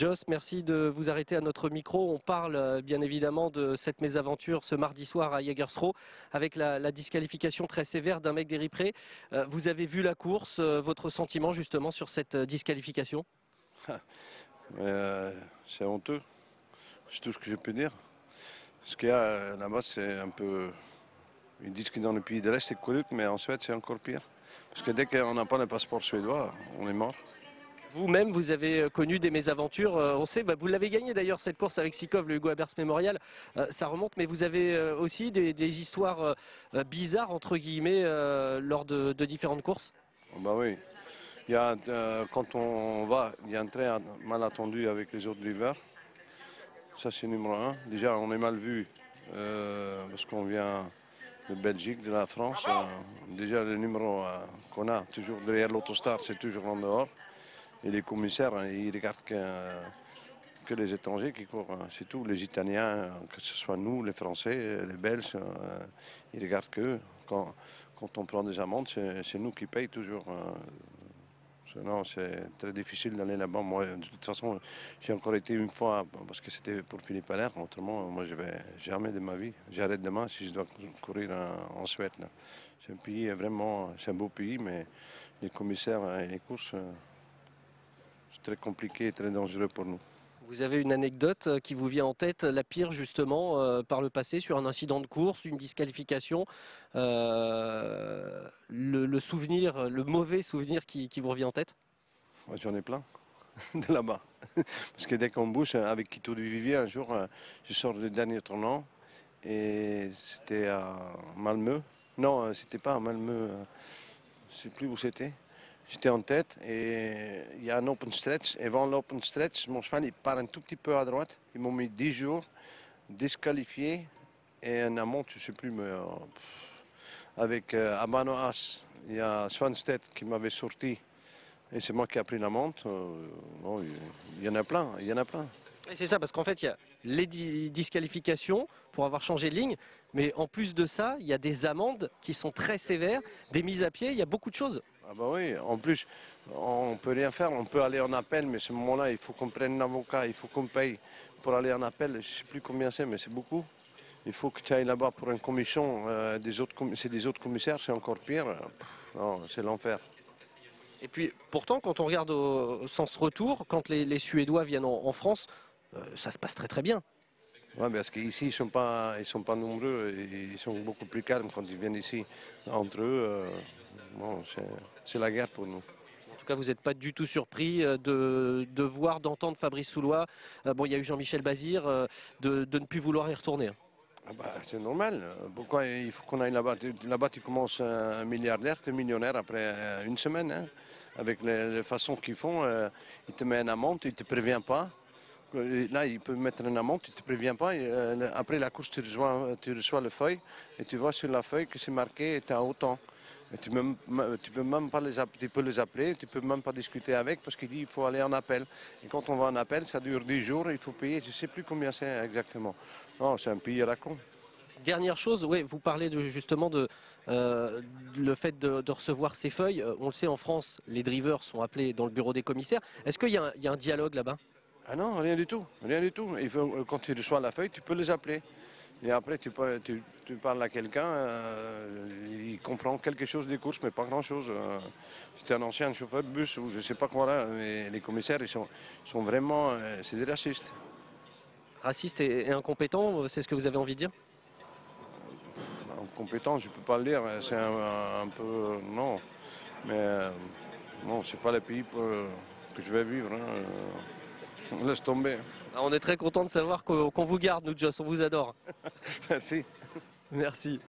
Joss, merci de vous arrêter à notre micro. On parle bien évidemment de cette mésaventure ce mardi soir à Jägersro avec la disqualification très sévère d'un mec d'Eripré. Vous avez vu la course, votre sentiment justement sur cette disqualification? C'est honteux, c'est tout ce que je peux dire. Ce qu'il y a là-bas, c'est un peu. Ils disent que dans le pays de l'Est, c'est correct, mais en Suède, c'est encore pire. Parce que dès qu'on n'a pas le passeport suédois, on est mort. Vous-même, vous avez connu des mésaventures. On sait, vous l'avez gagné d'ailleurs cette course avec Sikov, le Hugo Abers Memorial. Ça remonte, mais vous avez aussi des histoires bizarres entre guillemets lors de différentes courses. Oh, bah oui. Quand on va, il y a un train mal attendu avec les autres drivers. Ça, c'est numéro un. Déjà, on est mal vu parce qu'on vient de Belgique, de la France. Déjà, le numéro qu'on a toujours derrière l'autostar, c'est toujours en dehors. Et les commissaires, ils regardent que les étrangers qui courent, c'est tout. Les Italiens, que ce soit nous, les Français, les Belges, ils regardent qu'eux. Quand on prend des amendes, c'est nous qui payons toujours. Sinon, c'est très difficile d'aller là-bas. Moi, de toute façon, j'ai encore été une fois parce que c'était pour Philippe Allaire. Autrement, moi, je vais jamais de ma vie. J'arrête demain si je dois courir en Suède. C'est un pays vraiment, c'est un beau pays, mais les commissaires et les courses, c'est très compliqué et très dangereux pour nous. Vous avez une anecdote qui vous vient en tête, la pire justement par le passé sur un incident de course, une disqualification, le souvenir, le mauvais souvenir qui vous revient en tête? Moi, j'en ai plein de là-bas. Parce que dès qu'on bouge avec Quito du Vivier, un jour, je sors du dernier tournant et c'était à Malmö. Non, c'était pas à Malmö, je ne sais plus où c'était. J'étais en tête et il y a un open stretch. Et avant l'open stretch, mon cheval il part un tout petit peu à droite. Ils m'ont mis 10 jours, disqualifié et un amende, je ne sais plus, mais avec Abano As, il y a Svanstedt qui m'avait sorti. Et c'est moi qui ai pris l'amende. Bon, il y en a plein, il y en a plein. Et c'est ça, parce qu'en fait, il y a les disqualifications pour avoir changé de ligne, mais en plus de ça, il y a des amendes qui sont très sévères, des mises à pied, il y a beaucoup de choses. Ah bah oui, en plus, on ne peut rien faire, on peut aller en appel, mais à ce moment-là, il faut qu'on prenne un avocat, il faut qu'on paye pour aller en appel. Je ne sais plus combien c'est, mais c'est beaucoup. Il faut que tu ailles là-bas pour une commission, c'est des autres commissaires, c'est encore pire. Non, c'est l'enfer. Et puis, pourtant, quand on regarde au sens retour, quand les Suédois viennent en France, ça se passe très très bien. Ouais, parce qu'ici, ils sont pas nombreux, ils sont beaucoup plus calmes quand ils viennent ici. Entre eux, bon, c'est la guerre pour nous. En tout cas, vous n'êtes pas du tout surpris de voir, d'entendre Fabrice Soulois. Bon, il y a eu Jean-Michel Bazir, de ne plus vouloir y retourner. Ah bah, c'est normal. Pourquoi il faut qu'on aille là-bas? Là-bas, tu commences un milliardaire, tu es millionnaire après une semaine. Hein. Avec les façons qu'ils font, ils te mettent une amende, ils ne te préviennent pas. Là, ils peuvent mettre une amende, tu ne te préviens pas. Et, après la course, tu reçois le feuille et tu vois sur la feuille que c'est marqué tu as autant. Et tu peux même pas tu peux les appeler, tu peux même pas discuter avec parce qu'il dit qu'il faut aller en appel. Et quand on va en appel, ça dure 10 jours, il faut payer, je ne sais plus combien c'est exactement. Non, c'est un pays à la con. Dernière chose, ouais, vous parlez justement de le fait de recevoir ces feuilles. On le sait, en France, les drivers sont appelés dans le bureau des commissaires. Est-ce qu'il y a un dialogue là-bas? Ah non, rien du tout, rien du tout. Quand tu reçois la feuille, tu peux les appeler. Et après, tu parles à quelqu'un, il comprend quelque chose des courses, mais pas grand-chose. C'était un ancien chauffeur de bus ou je ne sais pas quoi là, mais les commissaires, ils sont vraiment, c'est des racistes. Raciste et incompétent, c'est ce que vous avez envie de dire? Compétent, je ne peux pas le dire, c'est un peu, non. Mais non, c'est pas le pays que je vais vivre. Laisse tomber. Ah, on est très content de savoir qu'on vous garde, nous, Joss, on vous adore. Merci. Merci.